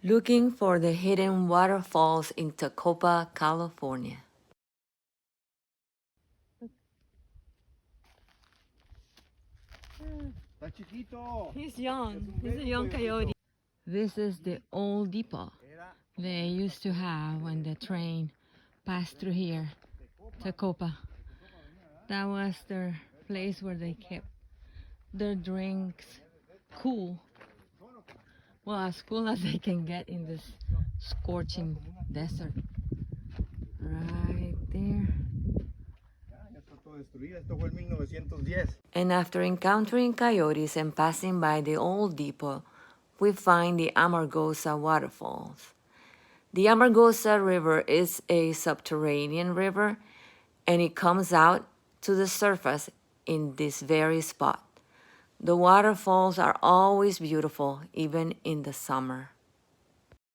Looking for the hidden waterfalls in Tecopa, California. He's young. He's a young coyote. This is the old depot they used to have when the train passed through here, Tecopa. That was their place where they kept their drinks cool. Well, as cool as they can get in this scorching desert. Right there. And after encountering coyotes and passing by the old depot, we find the Amargosa waterfalls. The Amargosa River is a subterranean river, and it comes out to the surface in this very spot. The waterfalls are always beautiful, even in the summer.